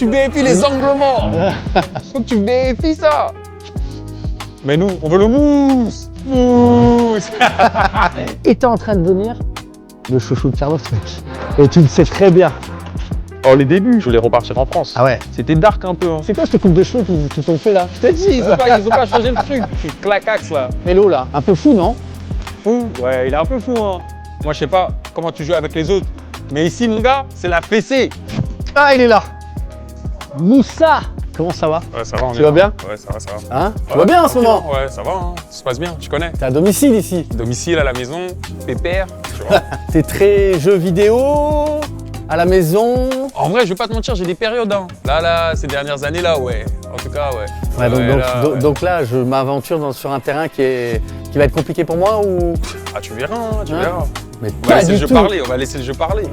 tu vérifies les angles morts. Faut que tu vérifies ça. Mais nous, on veut le mousse. Mousse. Et t'es en train de devenir le chouchou de Carlos, mec. Et tu le sais très bien. Oh, les débuts, je voulais repartir en France. Ah ouais. C'était dark un peu. Hein. C'est quoi cette coupe de cheveux qu'ils t'ont fait là? Je t'ai dit, ils ont pas changé le truc. Clacax là. Mélo là, un peu fou, non? Fou. Ouais, il est un peu fou. Hein. Moi, je sais pas comment tu joues avec les autres. Mais ici, mon gars, c'est la fessée. Ah, il est là. Moussa. Comment ça va? Ouais, ça va. Tu vas bien? Ouais, ça va, ça va. Hein? Tu vas bien en ce moment? Ouais, ça va. Hein. Ça se passe bien, tu connais. T'es à domicile ici? Domicile à la maison, pépère, tu vois. T'es très jeux vidéo, à la maison. En vrai, je vais pas te mentir, j'ai des périodes. Hein. Là, ces dernières années là, ouais. En tout cas, ouais. Ouais, donc là, je m'aventure sur un terrain qui va être compliqué pour moi ou? Ah, tu verras, hein, tu verras. Mais on va laisser le jeu parler, on va laisser le jeu parler.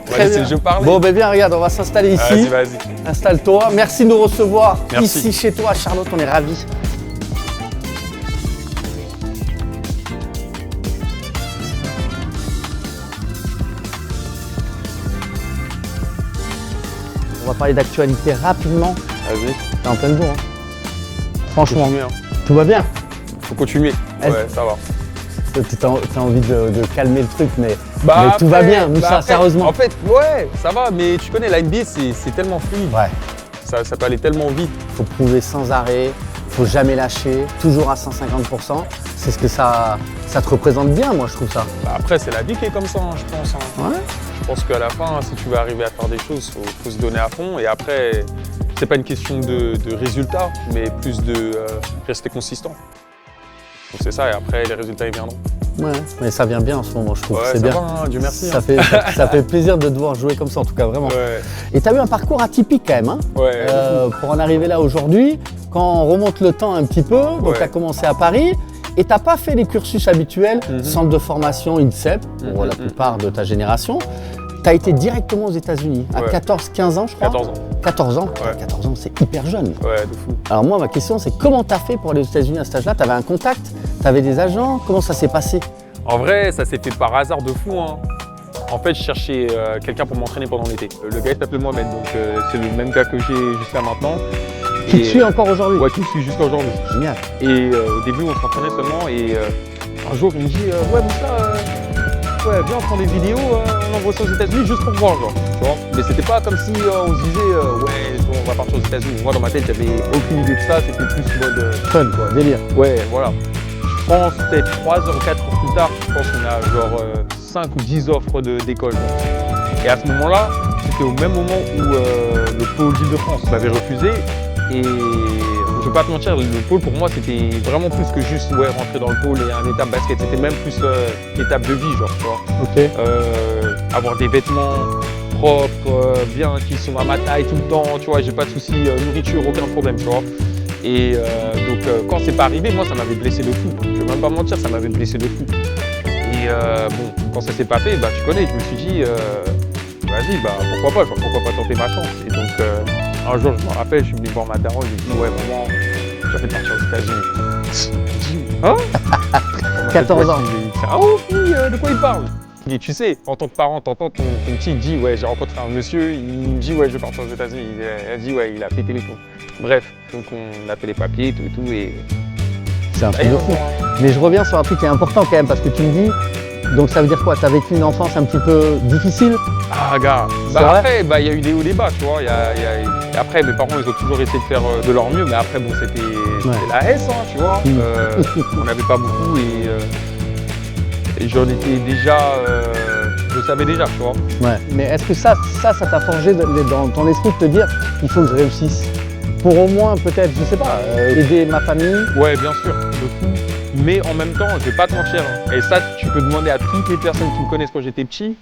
On va laisser le jeu parler. Bon, ben viens, regarde, on va s'installer ici. Vas-y. Installe-toi. Merci de nous recevoir Merci. ici chez toi, Charlotte, on est ravis. On va parler d'actualité rapidement. Vas-y. T'es en pleine bourre. Hein. Franchement, Continuer, hein. tout va bien. Faut continuer. Ouais, ça va. T'as envie de calmer le truc, mais Bah, tout va bien, Moussa, après, sérieusement. En fait, ouais, ça va, mais tu connais, la NBA, c'est tellement fluide. Ouais. Ça peut aller tellement vite. Faut prouver sans arrêt, faut jamais lâcher, toujours à 150%. C'est ce que ça te représente bien, moi, je trouve ça. Bah, après, c'est la vie qui est comme ça, hein, je pense. Hein. Ouais. Je pense qu'à la fin, si tu veux arriver à faire des choses, faut se donner à fond. Et après, c'est pas une question de résultat, mais plus de rester consistant. Donc c'est ça, et après, les résultats, ils viendront. Ouais, mais ça vient bien en ce moment, je trouve. Ouais, c'est ça bien. va, hein, Dieu merci. Ça, ça fait plaisir de te voir jouer comme ça, en tout cas, vraiment. Ouais. Et tu as eu un parcours atypique quand même, hein, Ouais. pour en arriver là aujourd'hui. Quand on remonte le temps un petit peu, donc Ouais. tu as commencé à Paris et tu n'as pas fait les cursus habituels, centre de formation INSEP, pour la plupart de ta génération. Tu as été directement aux États-Unis à 14-15 ans, je crois. 14 ans. 14 ans, Ouais. 14 ans, c'est hyper jeune. Ouais, de fou. Alors moi, ma question, c'est comment tu as fait pour aller aux États-Unis à cet âge-là? Tu avais un contact? Tu avais des agents? Comment ça s'est passé? En vrai, ça s'est fait par hasard de fou. Hein. En fait, je cherchais quelqu'un pour m'entraîner pendant l'été. Le gars, il s'appelait Mohamed, donc c'est le même gars que j'ai jusqu'à maintenant. Tu te suis encore aujourd'hui? Ouais, tu me suis jusqu'à aujourd'hui. Génial. Et au début, on s'entraînait seulement et un jour, il me dit ouais, Moussa, ouais, viens, on prend des vidéos, on envoie ça aux États-Unis juste pour voir, genre. Tu vois. Mais c'était pas comme si on se disait ouais, on va partir aux États-Unis. Moi, dans ma tête, j'avais aucune idée de ça. C'était plus mode Fun, quoi, délire. Ouais, voilà. Je pense peut-être 3 heures ou 4 heures plus tard, je pense qu'on a genre 5 ou 10 offres d'école. Et à ce moment-là, c'était au même moment où le pôle d'Île-de-France m'avait refusé. Et je vais pas te mentir, le pôle pour moi c'était vraiment plus que juste rentrer dans le pôle et un étape basket. C'était même plus étape de vie, genre, tu vois. Ok. Avoir des vêtements propres, bien, qui sont à ma taille tout le temps, tu vois, j'ai pas de soucis, nourriture, aucun problème, tu vois. Et donc quand c'est pas arrivé, moi ça m'avait blessé de fou. Je vais même pas mentir, ça m'avait blessé de fou. Et bon, quand ça s'est pas fait, bah tu connais, je me suis dit, vas-y, bah pourquoi pas, genre, pourquoi pas tenter ma chance. Et donc un jour, je me rappelle, je suis venu voir ma daronne, je lui ai dit, ouais maman, j'ai envie de partir aux États-Unis. Elle dit, hein 14 ans. Ah oh, oui, de quoi il parle? Et tu sais, en tant que parent, t'entends ton petit dit, ouais, j'ai rencontré un monsieur, il me dit, ouais, je vais partir aux États-Unis. Elle dit, ouais, il a pété les plombs. Bref, donc on a fait les papiers, tout, et. C'est un truc de fou. Mais je reviens sur un truc qui est important quand même, parce que tu me dis, donc ça veut dire quoi? Tu as vécu une enfance un petit peu difficile? Ah, gars, bah après, bah, il y a eu des hauts et des bas, tu vois. Après, mes parents, ils ont toujours essayé de faire de leur mieux, mais après, bon, c'était la S, hein, tu vois. On n'avait pas beaucoup et j'en étais déjà. Je savais déjà, tu vois. Ouais. Mais est-ce que ça t'a forgé dans ton esprit de te dire, il faut que je réussisse? Pour au moins, peut-être, je sais pas, aider ma famille? Ouais, bien sûr, de fou. Mais en même temps, je vais pas te mentir, hein. Et ça, tu peux demander à toutes les personnes qui me connaissent quand j'étais petit,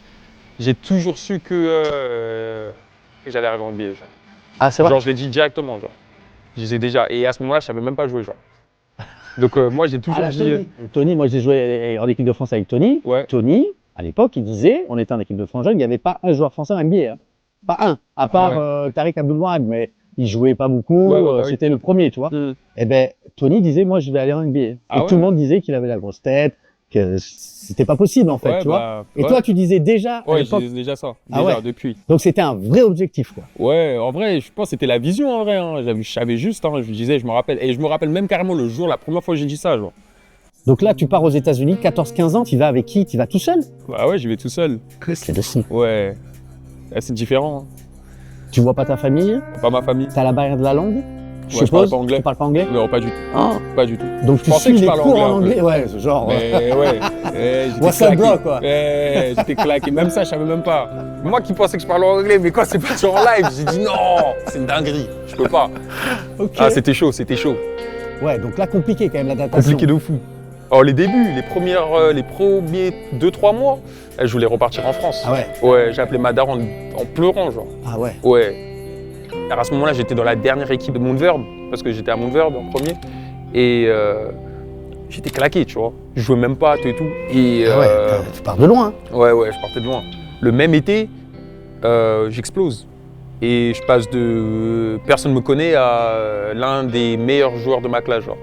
j'ai toujours su que j'allais arriver en NBA. Ah, c'est vrai? Genre, je l'ai dit directement, genre. Je disais déjà. Et à ce moment-là, je savais même pas jouer, genre. Donc, moi, j'ai toujours dit. Tony, moi j'ai joué en équipe de France avec Tony. Ouais. Tony, à l'époque, il disait, on était en équipe de France jeune, il n'y avait pas un joueur français en NBA. Hein. Pas un, à part Tariq Abdul-Wahab, mais il jouait pas beaucoup, c'était le premier, tu vois. Et ben, Tony disait, moi je vais aller en NBA. Et tout le monde disait qu'il avait la grosse tête, que c'était pas possible en fait, Ouais, tu vois. Et toi, tu disais déjà à Ouais, l'époque. j'ai déjà ça. Ah Déjà, ouais. depuis. Donc c'était un vrai objectif, quoi. Ouais, en vrai, je pense que c'était la vision, en vrai. Hein. Je savais juste, hein, je disais, je me rappelle. Et je me rappelle même carrément le jour, la première fois que j'ai dit ça, genre. Donc là, tu pars aux États-Unis, 14-15 ans, tu vas avec qui? Tu vas tout seul? Bah ouais, j'y vais tout seul. C'est de fou. Ouais. Là, c'est différent. Tu vois pas ta famille? Hein. Pas ma famille. T'as la barrière de la langue? Je parle pas anglais. Tu parles pas anglais? Non, pas du tout. Ah. Pas du tout. Donc tu pensais suis que je les parlais cours en anglais, anglais? Ouais, genre. Mais ouais. J'étais What's up, claqué. bro, quoi. J'étais claqué. Même ça, je savais même pas. Moi qui pensais que je parlais anglais, mais quand c'est parti en live, j'ai dit non, c'est une dinguerie. Je peux pas. Ok. Ah, c'était chaud, c'était chaud. Ouais, donc là, compliqué quand même l'adaptation. Compliqué de fou. Alors les débuts, les premiers 2-3 mois, je voulais repartir en France. Ah ouais? Ouais, j'ai appelé ma daronne en pleurant, genre. Ah ouais. Ouais. Alors à ce moment-là, j'étais dans la dernière équipe de Moonverde, parce que j'étais à Moonverde en premier. Et j'étais claqué, tu vois. Je jouais même pas, tout et tout. Et, Ah ouais, tu pars de loin. ouais, je partais de loin. Le même été, j'explose. Et je passe de personne me connaît à l'un des meilleurs joueurs de ma classe, genre.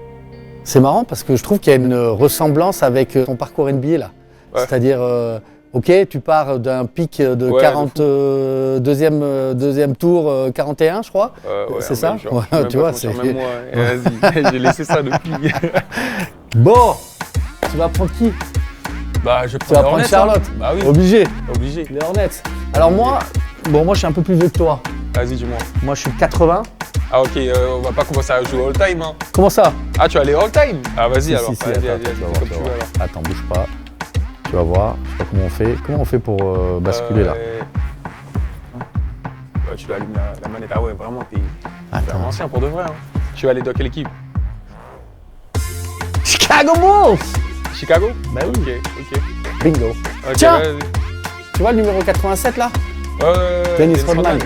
C'est marrant parce que je trouve qu'il y a une ressemblance avec ton parcours NBA là. Ouais. C'est-à-dire, ok, tu pars d'un pic de Ouais, 42e tour, 41 je crois. Ouais, C'est ça? même genre, Ouais, même tu pas vois, sentir, c'est- même moi, vas-y, j'ai laissé ça depuis. Bon, tu vas prendre qui? Bah, je Tu vas prends les prendre Hornets, Charlotte. hein. Bah oui, Obligé. obligé. Les Hornets. Alors moi, je suis un peu plus vieux que toi. Vas-y, dis-moi. Moi je suis 80. Ah ok, on va pas commencer à jouer all time, hein. Comment ça? Ah, tu vas aller all time? Ah, vas-y Si, alors. si, si, Vas-y, attends, vas-y, tu vas fais voir, comme tu tu vas veux voir. alors. Attends, bouge pas. Tu vas voir. Je sais pas comment on fait. Comment on fait pour basculer là? Ouais, tu allumes la manette. Ah ouais, vraiment, t'es un Attends. ancien pour de vrai. Hein. Tu vas aller dans quelle équipe? Chicago Bulls! Chicago? Bah oui. Ok. Bingo. Ok, Tiens. vas-y. Tu vois le numéro 87 là? Ouais, Dennis Rodman. Ouais,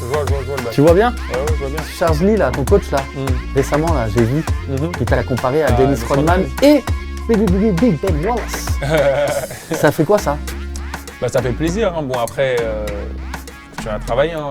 je vois le match. Tu vois bien? Ouais, je vois bien. Charles Lee là, ton coach là, récemment là, j'ai vu, il t'a comparé à Ah, Dennis Dennis Rodman et Big Ben Wallace. Ça fait quoi ça? Bah, ça fait plaisir. Hein. Bon, après, tu as travaillé. Hein.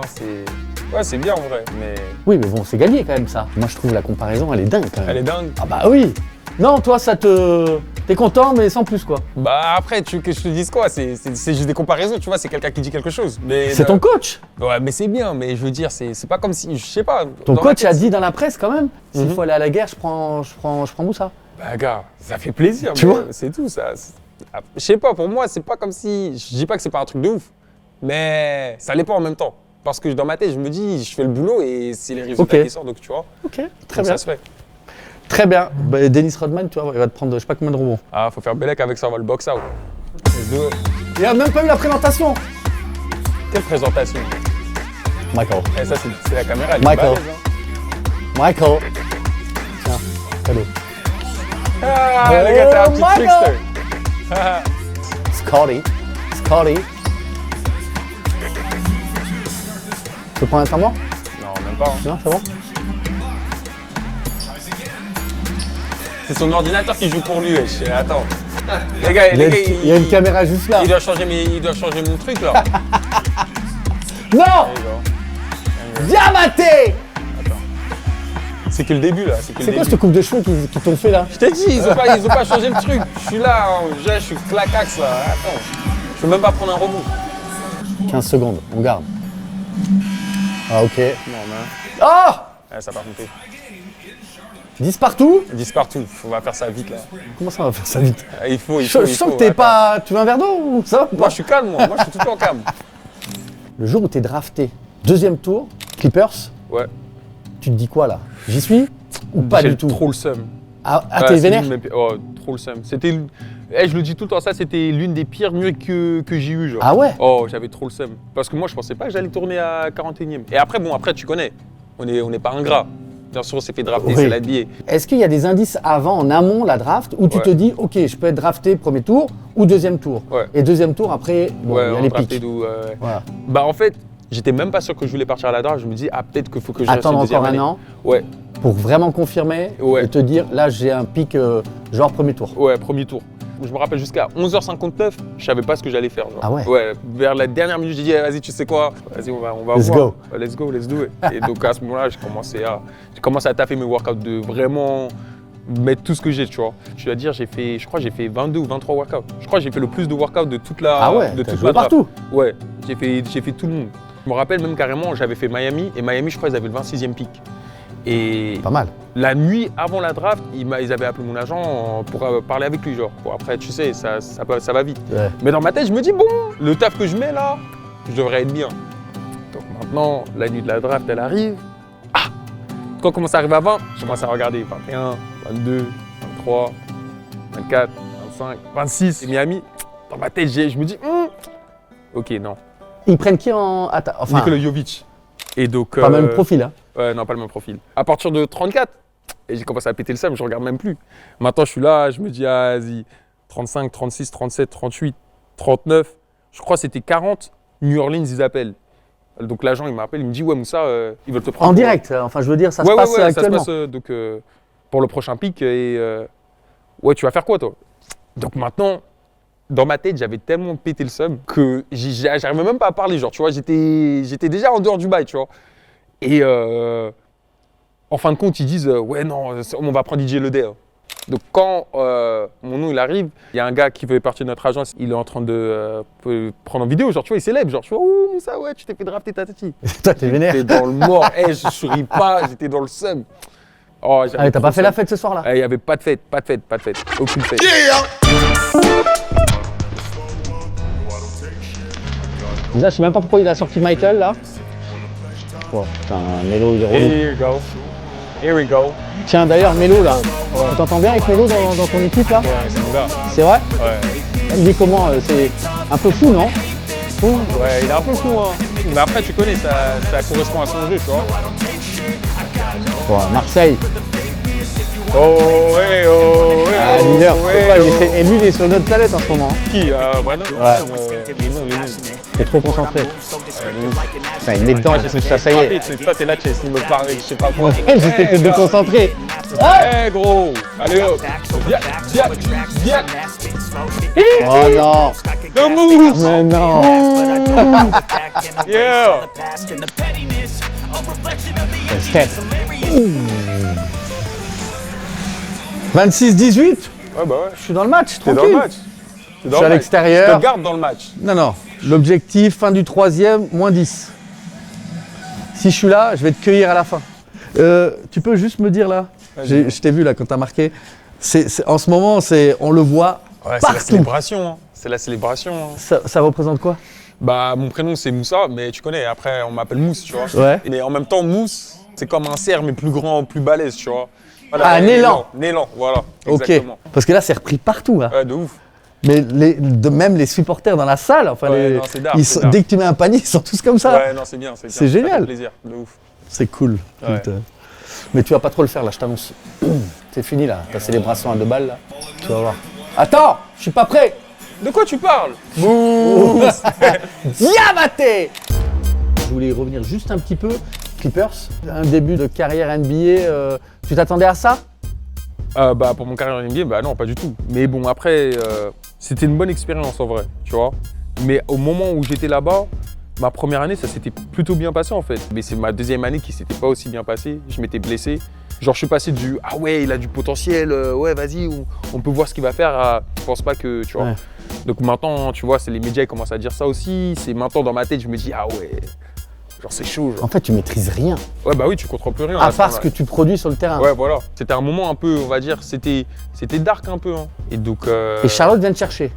Ouais, c'est bien en vrai, mais Oui, mais bon, c'est gagné quand même ça. Moi je trouve la comparaison, elle est dingue quand même. elle est dingue. Ah bah oui. Non, toi ça te... T'es content mais sans plus quoi. Bah, après, tu veux que je te dise quoi? C'est juste des comparaisons, tu vois, c'est quelqu'un qui dit quelque chose. Mais C'est ton coach. Ouais, mais c'est bien, mais je veux dire, c'est pas comme si, je sais pas. Ton dans ma coach a tête, dit dans la presse quand même, s'il Mhm. faut aller à la guerre, je prends Moussa. Bah, gars, ça fait plaisir, Tu mais vois c'est tout ça. Je sais pas, pour moi, c'est pas comme si. Je dis pas que c'est pas un truc de ouf, mais ça l'est pas en même temps. Parce que dans ma tête, je me dis, je fais le boulot et c'est les résultats Ok. qui sortent, donc tu vois. Ok, très donc bien. ça se fait. Très bien. Bah, Dennis Rodman, tu vois, il va te prendre je sais pas combien de rebonds. Ah, faut faire Bellec avec ça, on va le box out. Les deux. Il a même pas eu la présentation. Quelle présentation? Michael. Eh, ça, c'est la caméra, elle est Michael. balèze, hein. Michael. Tiens, cadeau. Ah, le gars, t'es un petit Michael. trickster. Scotty. Tu peux prendre un temps mort? Non, même pas. Hein. Non, c'est bon? C'est son ordinateur qui joue pour lui, wesh. Attends. Les gars, Il y a une caméra juste là. il doit changer mon truc là. Non! Diamaté! C'est que le début là. C'est quoi cette coupe de cheveux qui t'ont fait là? Je t'ai dit, ils ont pas changé le truc. Je suis là, hein, je suis clacax là. Attends. Je peux même pas prendre un rebond. 15 secondes, on garde. Ah ok. Non, mais. Ah! Ouais, ça va monter. 10 partout? 10 partout. On va faire ça vite là. Comment ça on va faire ça vite? Il faut. Je sens que t'es Attends. pas... Tu veux un verre d'eau ou ça va ou pas? Moi je suis calme, moi. Moi je suis tout le temps calme. Le jour où t'es drafté, deuxième tour, Clippers, Ouais. tu te dis quoi là? J'y suis? Ou pas J'ai du tout? trop le seum. Ah, Ouais, t'es c'est vénère? l'une de mes- Oh, trop le seum. C'était. Je le dis tout le temps, ça c'était l'une des pires nuits que j'ai eues. Genre. Ah ouais? Oh, j'avais trop le seum. Parce que moi je pensais pas que j'allais tourner à 41e. Et après, bon, après tu connais. On n'est pas ingrat. Bien sûr, on s'est fait drafter, Oui. c'est la NBA. Est-ce qu'il y a des indices avant, en amont, la draft, où tu Ouais. te dis, ok, je peux être drafté premier tour ou deuxième tour? Ouais. Et deuxième tour, après, bon, Ouais, il y a on les draftait pics. d'où, Voilà. Bah en fait, j'étais même pas sûr que je voulais partir à la draft. Je me dis, ah peut-être qu'il faut que je reste Attendre une deuxième encore un année. an Ouais, pour vraiment confirmer Ouais. et te dire, là, j'ai un pic genre premier tour. ouais, premier tour. Je me rappelle jusqu'à 11h59, je savais pas ce que j'allais faire. Genre. Ah ouais? Ouais, vers la dernière minute, j'ai dit, eh, vas-y, tu sais quoi? Vas-y, on va Let's voir. go. Ouais, let's go, let's do it. Et donc à ce moment-là, j'ai commencé à taffer mes workouts de vraiment mettre tout ce que j'ai, tu vois. Je dois dire, je crois que j'ai fait 22 ou 23 workouts. Je crois que j'ai fait le plus de workouts de toute la Ah ouais, de t'as toute joué la draft. partout. Ouais, j'ai fait tout le monde. Je me rappelle même carrément, j'avais fait Miami, et Miami, je crois, ils avaient le 26e pick. Et Pas mal. la nuit avant la draft, ils avaient appelé mon agent pour parler avec lui, genre. Bon, après, tu sais, ça va vite. Ouais. Mais dans ma tête, je me dis, bon, le taf que je mets là, je devrais être bien. Donc maintenant, la nuit de la draft, elle arrive. Ah! Quand on commence à arriver à 20, je commence à regarder 21, 22, 23, 24, 25, 26. Et Miami, dans ma tête, je me dis, ok, non. Ils prennent qui en attaque? Enfin, Nikola Jovic. Et donc, pas même profil, hein. Ouais, non, pas le même profil. À partir de 34, et j'ai commencé à péter le seum, je regarde même plus. Maintenant, je suis là, je me dis, ah, vas-y, 35, 36, 37, 38, 39. Je crois que c'était 40. New Orleans, ils appellent. Donc l'agent, il m'appelle, il me dit, ouais, Moussa, ils veulent te prendre. En direct, enfin, je veux dire, ça ouais, se passe ouais, actuellement. ça se passe donc, pour le prochain pic. Et ouais, tu vas faire quoi, toi? Donc maintenant, dans ma tête, j'avais tellement pété le seum que j'arrivais même pas à parler. Genre, tu vois, j'étais déjà en dehors du bail, tu vois. Et en fin de compte, ils disent ouais, non, on va prendre DJ Ledey. Donc, quand mon nom il arrive, il y a un gars qui fait partie de notre agence, il est en train de prendre en vidéo. Genre, tu vois, il célèbre. Genre, tu vois, ouh, Moussa, ouais, tu t'es fait drafter, tatati. Toi, t'es vénère. J'étais dans le mort. Je souris pas, j'étais dans le seum. Oh, Ah, mais t'as pas fait la fête ce soir-là? Il n'y avait pas de fête. Aucune fête. Déjà, je sais même pas pourquoi il a sorti Michael là. Oh, putain, Mélo, il est relou. Here we go. Here we go. Tiens, d'ailleurs, Mélo là, tu t'entends bien avec Mélo dans ton équipe là? Ouais, c'est mon gars. C'est vrai? Ouais. Il est comment? C'est un peu fou, non? Ouais, il est un peu fou, hein. Mais après, tu connais, ça correspond à son jeu, tu vois. Ouais, Marseille. Oh, ouais, oh, ouais. Ah, leader. ouais, Et lui, il est sur notre planète en ce moment. Qui Brandon? Ouais. T'es trop concentré. Putain, il met dedans, ça y est. Toi, t'es là, tu essaies de me parler, je sais pas quoi. J'étais de concentrer. Eh, gros. Allez, hop. Viens. Oh non. Le mousse. Mais non. Yeah. Steph. 26-18. Ouais, bah ouais. Je suis dans le match, T'es tranquille. dans le match. Je suis à l'extérieur. Je te garde dans le match. Non. L'objectif, fin du troisième, moins 10. Si je suis là, je vais te cueillir à la fin. Tu peux juste me dire là, je t'ai vu là quand t'as marqué. En ce moment, on le voit Ouais, c'est partout. la célébration. Hein. C'est la célébration. Hein. Ça représente quoi? Bah, mon prénom c'est Moussa, mais tu connais, après on m'appelle Mousse, tu vois. Ouais. Mais en même temps, Mousse, c'est comme un cerf, mais plus grand, plus balèze, tu vois. Voilà, Ah, un élan. Nélan, voilà. Ok. Exactement. Parce que là, c'est repris partout. Hein. Ouais, de ouf. Mais même les supporters dans la salle, enfin, Ouais, non, c'est dark, ils c'est sont- dark. dès que tu mets un panier, ils sont tous comme ça. Ouais, non, c'est bien. C'est Ça génial. fait plaisir, de ouf. C'est cool. Ouais. Putain. Mais tu vas pas trop le faire là, je t'annonce. C'est fini là, ta célébration à 2 balles là. Tu vas voir. Attends, je suis pas prêt. De quoi tu parles? Mousse. Diabaté. Je voulais y revenir juste un petit peu. Clippers, un début de carrière NBA, tu t'attendais à ça? Bah, pour mon carrière en NBA, bah non, pas du tout. Mais bon, après, c'était une bonne expérience en vrai, tu vois. Mais au moment où j'étais là-bas, ma première année, ça s'était plutôt bien passé en fait. Mais c'est ma deuxième année qui s'était pas aussi bien passée. Je m'étais blessé. Genre, je suis passé du ah ouais, il a du potentiel, ouais, vas-y, on peut voir ce qu'il va faire à je pense pas que, tu vois. Ouais. Donc maintenant, tu vois, c'est les médias qui commencent à dire ça aussi. C'est maintenant dans ma tête, je me dis ah ouais, genre c'est chaud. Genre. En fait, tu maîtrises rien. Ouais, bah oui, tu contrôles plus rien. À ce part ce moment-là. que tu produis sur le terrain. Ouais, voilà. C'était un moment un peu, on va dire, c'était dark un peu. Hein. Et donc. Et Charlotte vient te chercher.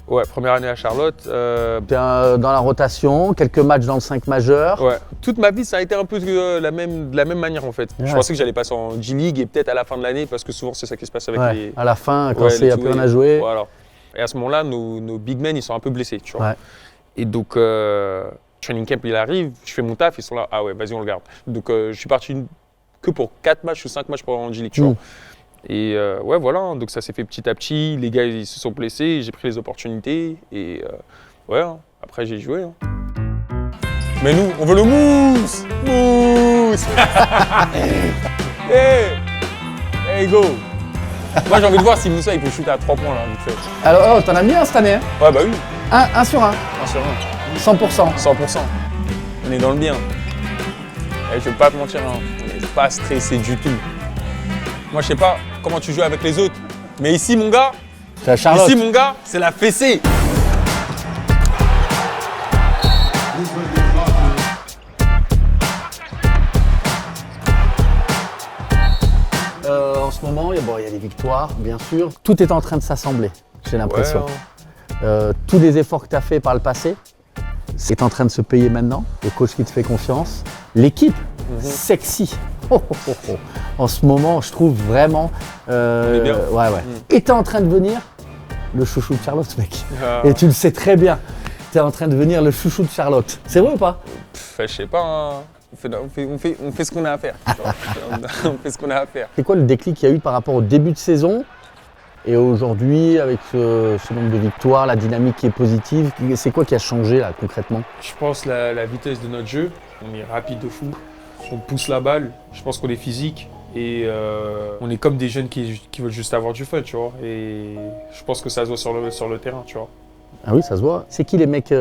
Ouais, première année à Charlotte. T'es dans la rotation, quelques matchs dans le 5 majeur. Ouais. Toute ma vie, ça a été un peu de la même manière en fait. Ouais. Je pensais que j'allais passer en G-League et peut-être à la fin de l'année, parce que souvent c'est ça qui se passe avec Ouais, les. à la fin, quand Ouais, il n'y a les plus rien two-way. à jouer. Voilà. Et à ce moment-là, nos big men, ils sont un peu blessés, tu vois. Ouais. Et donc, training camp, il arrive, je fais mon taf, ils sont là, ah ouais, vas-y, on le garde. Donc, je suis parti que pour 4 matchs ou 5 matchs pour en G-League, tu vois. Et ouais, voilà, hein. Donc ça s'est fait petit à petit, les gars, ils se sont blessés, j'ai pris les opportunités, et ouais, hein. Après, j'ai joué. Hein. Mais nous, on veut le mousse. Mousse. Hey, go. Moi, j'ai envie de voir si Moussa, il peut shooter à 3 points, là, vite fait. Alors, oh, t'en as mis un cette année, hein? Ouais, bah oui, 1 sur 1, 1 sur 100%. 100%. On est dans le bien. Et je vais pas te mentir, hein. On n'est pas stressé du tout. Moi, je sais pas, comment tu joues avec les autres. Mais ici, mon gars, C'est la Charlotte. ici, mon gars, c'est la fessée. En ce moment, il y a des victoires, bien sûr. Tout est en train de s'assembler, j'ai l'impression. Tous les efforts que tu as fait par le passé, c'est en train de se payer maintenant. Le coach qui te fait confiance. L'équipe, sexy. En ce moment, je trouve vraiment. est bien. Et tu es en train de venir le chouchou de Charlotte, mec. Et tu le sais très bien. Tu es en train de devenir le chouchou de Charlotte. C'est vrai ou pas? Je sais pas, hein. On fait ce qu'on a à faire. On fait ce qu'on a à faire. C'est quoi le déclic qu'il y a eu par rapport au début de saison et aujourd'hui avec ce nombre de victoires, la dynamique qui est positive? C'est quoi qui a changé là concrètement? Je pense la vitesse de notre jeu. On est rapide de fou. On pousse la balle. Je pense qu'on est physique. Et on est comme des jeunes qui veulent juste avoir du fun, tu vois. Et je pense que ça se voit sur le terrain, tu vois. Ah oui, ça se voit. C'est qui les mecs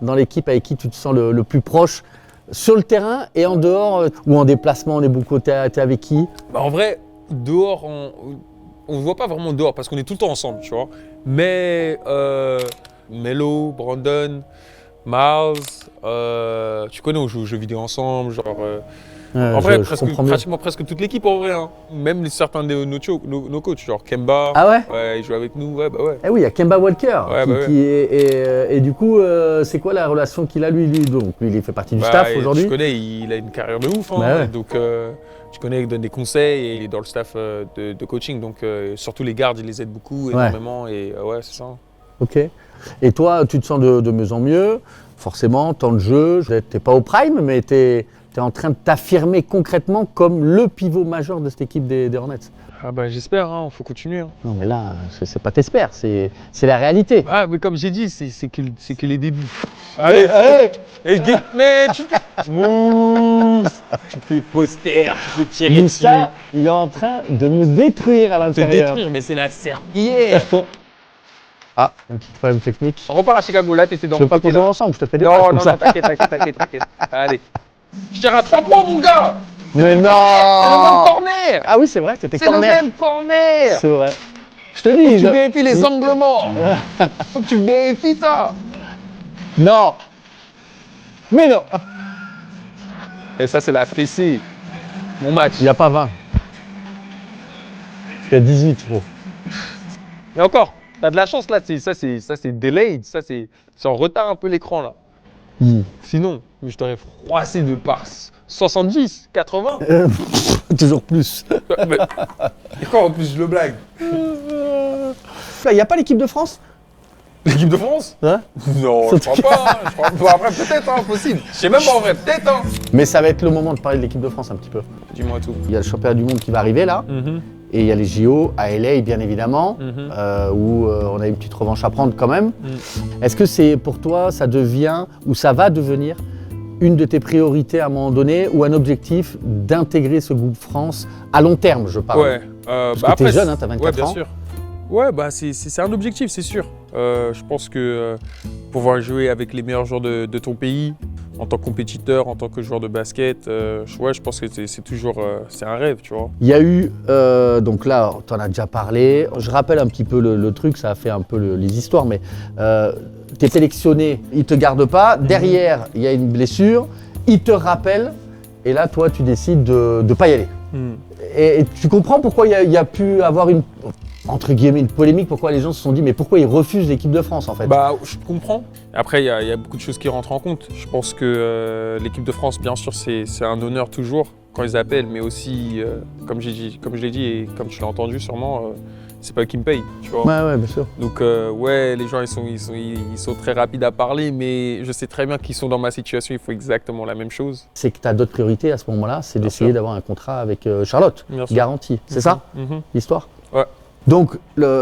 dans l'équipe avec qui tu te sens le plus proche sur le terrain et en dehors ou en déplacement? On est beaucoup. T'es avec qui? Bah en vrai, dehors, on ne voit pas vraiment dehors parce qu'on est tout le temps ensemble, tu vois. Mais Melo, Brandon, Miles, tu connais, on joue aux jeux vidéo ensemble, genre. En vrai, pratiquement presque toute l'équipe en vrai. Hein. Même certains de nos coachs, genre Kemba. Ah ouais? Ouais, il joue avec nous. Ouais, bah ouais. Eh oui, il y a Kemba Walker. Ouais, et du coup, c'est quoi la relation qu'il a lui? Donc lui, il fait partie du staff aujourd'hui. Tu connais, il a une carrière de ouf. Hein, bah ouais. Donc tu connais, il donne des conseils et il est dans le staff de coaching. Donc surtout les gardes, il les aide beaucoup, énormément. Et ouais, c'est ça. Ok. Et toi, tu te sens de mieux en mieux. Forcément, temps de jeu, t'es pas au prime, mais t'es en train de t'affirmer concrètement comme le pivot majeur de cette équipe des Hornets. Ah bah j'espère, hein, faut continuer. Hein. Non mais là, c'est pas t'espères, c'est la réalité. Ah mais comme j'ai dit, c'est que les débuts. Allez, mais tu fais poster, tu peux tirer dessus. Ça, il est en train de nous détruire à l'intérieur. Mais c'est la serpillière. Ah, un petit problème technique. On repart à Chicago, là t'étais dans Je veux pas qu'on joue ensemble, je te fais des Non, comme ça. t'inquiète. Allez. Je tire à 3 points, mon gars. Mais non. C'est le même corner. Ah oui, c'est vrai, c'était C'est le corner. même corner. C'est vrai. Je te dis. Tu vérifies les anglements. Faut que tu vérifies ça. Non. Mais non. Et ça, c'est la fessée. Mon match. Il n'y a pas 20. Il y a 18, gros. Et encore, t'as de la chance là. Ça, c'est delayed. Ça, c'est en retard un peu l'écran là. Sinon, je t'aurais froissé de par 70, 80. Toujours plus. Et quoi en plus, je le blague. Il n'y a pas l'équipe de France? L'équipe de France? Hein? Non, je crois pas. Je crois pas. Après, peut-être, hein, possible. Je sais même pas en vrai, peut-être. Hein. Mais ça va être le moment de parler de l'équipe de France un petit peu. Dis-moi tout. Il y a le championnat du monde qui va arriver là. Et il y a les JO à LA, bien évidemment, où on a une petite revanche à prendre quand même. Est-ce que c'est pour toi, ça devient ou ça va devenir une de tes priorités à un moment donné ou un objectif d'intégrer ce groupe France à long terme, je parle? Ouais. Parce que t'es jeune, hein, t'as 24 ouais, bien ans. sûr. Ouais, bah c'est un objectif, c'est sûr. Je pense que pouvoir jouer avec les meilleurs joueurs de ton pays, en tant que compétiteur, en tant que joueur de basket, je pense que c'est toujours c'est un rêve, tu vois. Il y a eu, donc là, tu en as déjà parlé, je rappelle un petit peu le truc, ça a fait un peu les histoires, mais tu es sélectionné, ils ne te gardent pas, derrière, il y a une blessure, ils te rappellent, et là, toi, tu décides de ne pas y aller. Et tu comprends pourquoi il y a pu avoir une... entre guillemets, une polémique, pourquoi les gens se sont dit mais pourquoi ils refusent l'équipe de France en fait? Bah, je comprends. Après, il y a beaucoup de choses qui rentrent en compte. Je pense que l'équipe de France, bien sûr, c'est un honneur toujours quand ils appellent, mais aussi, comme je l'ai dit et comme tu l'as entendu sûrement, c'est pas eux qui me payent, tu vois. Ouais, bien sûr. Donc, ouais, les gens, ils sont très rapides à parler, mais je sais très bien qu'ils sont dans ma situation, il faut exactement la même chose. C'est que tu as d'autres priorités à ce moment-là, c'est d'essayer d'avoir un contrat avec Charlotte, garanti. C'est ça, l'histoire? Ouais. Donc,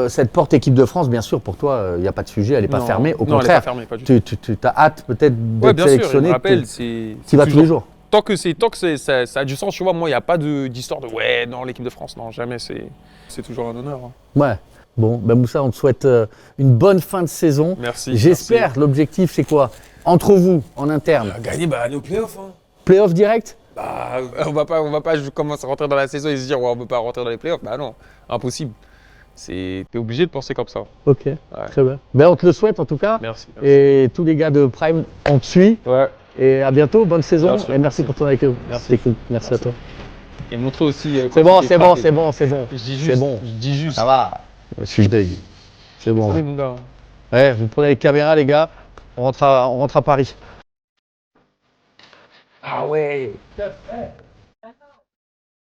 cette porte équipe de France, bien sûr, pour toi, il n'y a pas de sujet, elle n'est pas fermée. Au contraire, elle n'est pas fermée, pas du tout. Tu as hâte peut-être d'être sélectionné. Ouais, bien sûr, tu vas tous les jours. Tant que ça a du sens, tu vois, moi, il n'y a pas d'histoire de ouais, non, l'équipe de France, non, jamais, c'est toujours un honneur. Hein. Ouais. Bon, ben Moussa, on te souhaite une bonne fin de saison. Merci. J'espère, l'objectif, c'est quoi? Entre vous, en interne? Gagner, aller au play-off. Hein. Play-off direct? Bah, on va pas commencer à rentrer dans la saison et se dire, ouais, on veut pas rentrer dans les playoffs. Bah non, impossible. T'es obligé de penser comme ça. Ok, très bien. Ben, on te le souhaite en tout cas. Merci. Et tous les gars de Prime, on te suit. Ouais. Et à bientôt, bonne saison. Bien sûr. Et merci pour ton accueil. C'était cool. Merci à toi. Et montrer aussi. C'est bon, c'est bon, c'est bon, c'est bon. Je dis juste. C'est bon. Je dis juste. Ça va. Je suis deg. C'est bon. Allez, mon gars. Ouais, vous prenez les caméras, les gars. On rentre à Paris. Ah ouais.